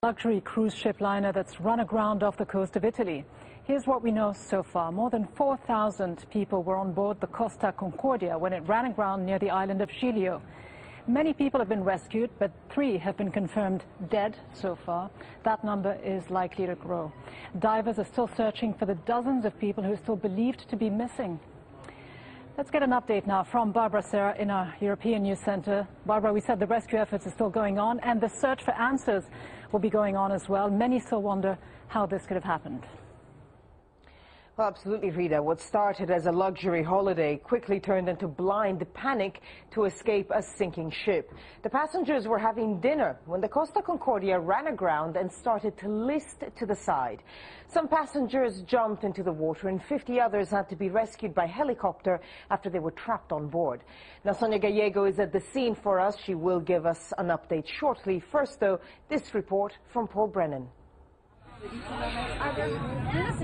Luxury cruise ship liner that's run aground off the coast of Italy. Here's what we know so far. More than 4,000 people were on board the Costa Concordia when it ran aground near the island of Giglio. Many people have been rescued, but 3 have been confirmed dead so far. That number is likely to grow. Divers are still searching for the dozens of people who are still believed to be missing. Let's get an update now from Barbara Serra in our European News Center. Barbara, we said the rescue efforts are still going on and the search for answers will be going on as well. Many still wonder how this could have happened. Well, absolutely, Rita. What started as a luxury holiday quickly turned into blind panic to escape a sinking ship. The passengers were having dinner when the Costa Concordia ran aground and started to list to the side. Some passengers jumped into the water and 50 others had to be rescued by helicopter after they were trapped on board. Now, Sonia Gallego is at the scene for us. She will give us an update shortly. First, though, this report from Paul Brennan. It's not happening. It's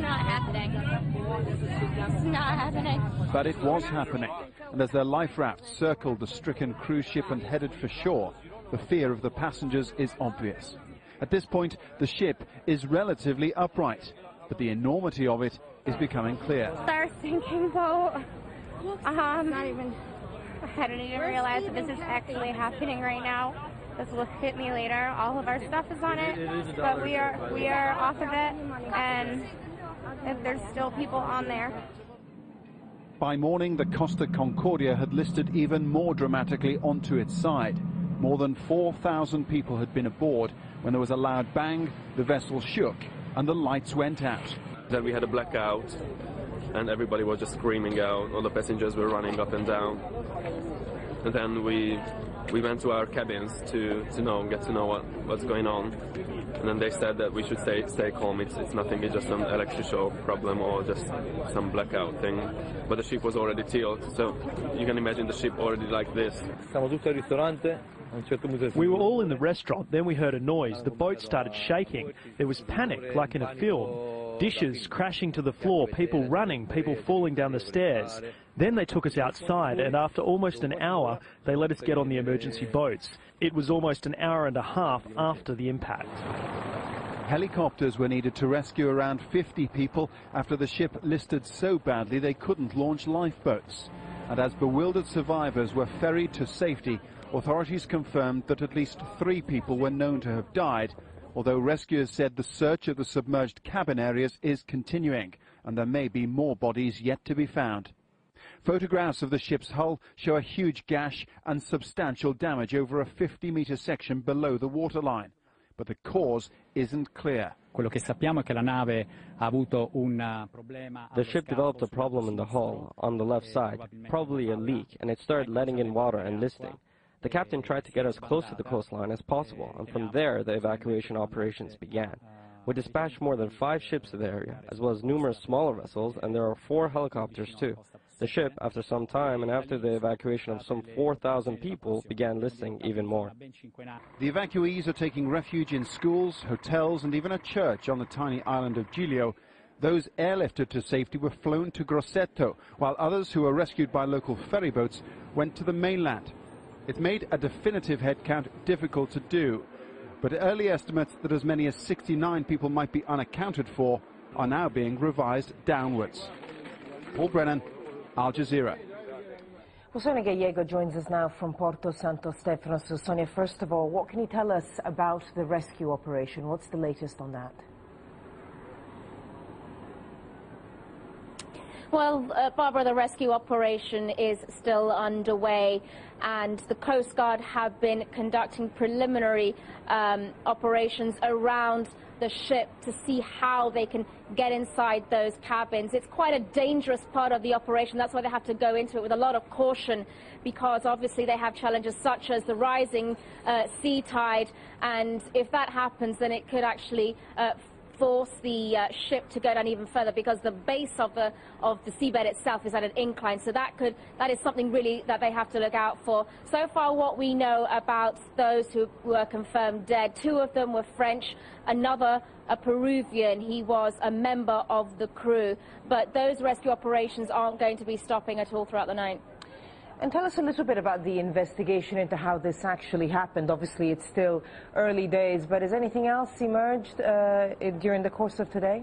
not happening. But it was happening. And as their life rafts circled the stricken cruise ship and headed for shore, the fear of the passengers is obvious. At this point, the ship is relatively upright, but the enormity of it is becoming clear. It's our sinking boat. I didn't even realize that this is actually happening right now. This will hit me later. All of our stuff is on it, but we are off of it, and if there's still people on there. By morning, the Costa Concordia had listed even more dramatically onto its side. More than 4,000 people had been aboard when there was a loud bang, the vessel shook, and the lights went out. Then we had a blackout, and everybody was just screaming out. All the passengers were running up and down. And then we went to our cabins to get to know what's going on, and then they said that we should stay calm. It's nothing. It's just some electrical problem or just some blackout thing. But the ship was already tilted, so you can imagine the ship already like this. We were all in the restaurant. Then we heard a noise. The boat started shaking. There was panic, like in a film. Dishes crashing to the floor, people running, people falling down the stairs. Then they took us outside, and after almost an hour, they let us get on the emergency boats. It was almost an hour and a half after the impact. Helicopters were needed to rescue around 50 people after the ship listed so badly they couldn't launch lifeboats. And as bewildered survivors were ferried to safety, authorities confirmed that at least 3 people were known to have died, although rescuers said the search of the submerged cabin areas is continuing, and there may be more bodies yet to be found. Photographs of the ship's hull show a huge gash and substantial damage over a 50-meter section below the waterline, but the cause isn't clear. The ship developed a problem in the hull on the left side, probably a leak, and it started letting in water and listing. The captain tried to get as close to the coastline as possible, and from there the evacuation operations began. We dispatched more than 5 ships to the area, as well as numerous smaller vessels, and there are 4 helicopters too. The ship, after some time and after the evacuation of some 4,000 people, began listing even more. The evacuees are taking refuge in schools, hotels, and even a church on the tiny island of Giglio. Those airlifted to safety were flown to Grosseto, while others who were rescued by local ferry boats went to the mainland. It made a definitive head count difficult to do, but early estimates that as many as 69 people might be unaccounted for are now being revised downwards. Paul Brennan, Al Jazeera. Well, Sonia Gallego joins us now from Porto Santo Stefano. So, Sonia, first of all, what can you tell us about the rescue operation? What's the latest on that? Well, Barbara, the rescue operation is still underway, and the Coast Guard have been conducting preliminary operations around the ship to see how they can get inside those cabins. It's quite a dangerous part of the operation. That's why they have to go into it with a lot of caution, because obviously they have challenges such as the rising sea tide, and if that happens, then it could actually force the ship to go down even further, because the base of the seabed itself is at an incline. So that is something really that they have to look out for. So far, what we know about those who were confirmed dead, 2 of them were French, another a Peruvian. He was a member of the crew. But those rescue operations aren't going to be stopping at all throughout the night. And tell us a little bit about the investigation into how this actually happened. Obviously, it's still early days, but has anything else emerged during the course of today?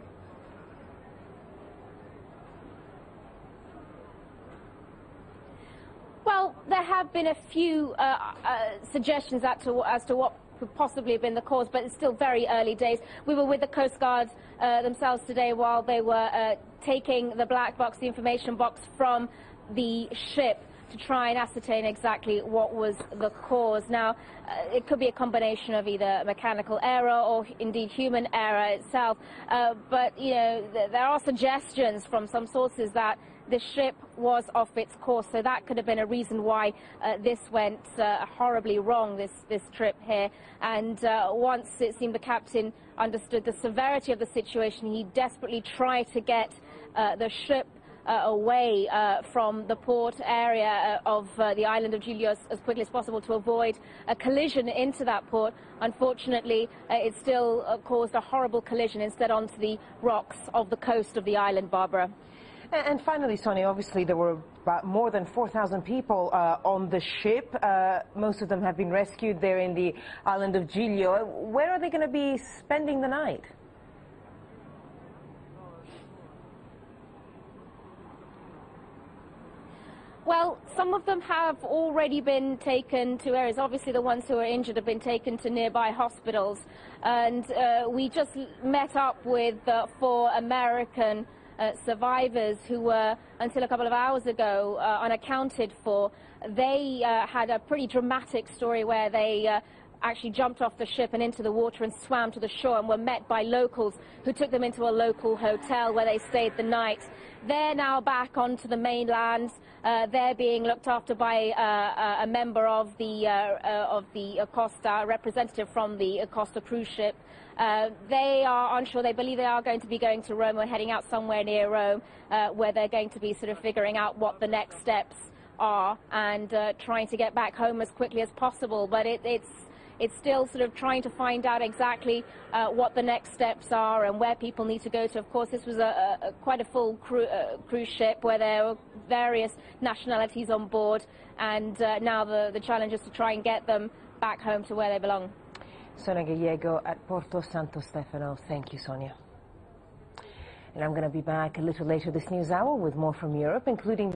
Well, there have been a few suggestions as to what could possibly have been the cause, but it's still very early days. We were with the Coast Guard themselves today while they were taking the black box, the information box, from the ship to try and ascertain exactly what was the cause. Now, it could be a combination of either mechanical error or indeed human error itself. But, you know, there are suggestions from some sources that the ship was off its course, so that could have been a reason why this went horribly wrong, this trip here. And once it seemed the captain understood the severity of the situation, he desperately tried to get the ship away from the port area of the island of Giglio as quickly as possible to avoid a collision into that port. Unfortunately, it still caused a horrible collision instead onto the rocks of the coast of the island, Barbara. And finally, Sonia, obviously there were about more than 4,000 people on the ship. Most of them have been rescued there in the island of Giglio. Where are they going to be spending the night? Well, some of them have already been taken to areas. Obviously, the ones who are injured have been taken to nearby hospitals. And we just met up with 4 American survivors who were, until a couple of hours ago, unaccounted for. They had a pretty dramatic story where they actually jumped off the ship and into the water and swam to the shore and were met by locals who took them into a local hotel where they stayed the night. They're now back onto the mainland. They're being looked after by a member of the Costa, a representative from the Costa cruise ship. They are unsure. They believe they are going to be going to Rome or heading out somewhere near Rome, where they're going to be sort of figuring out what the next steps are and trying to get back home as quickly as possible. But it's still sort of trying to find out exactly what the next steps are and where people need to go to. Of course, this was quite a full cruise ship where there were various nationalities on board, and now the challenge is to try and get them back home to where they belong. Sonia Gallego at Porto Santo Stefano. Thank you, Sonia. And I'm going to be back a little later this news hour with more from Europe, including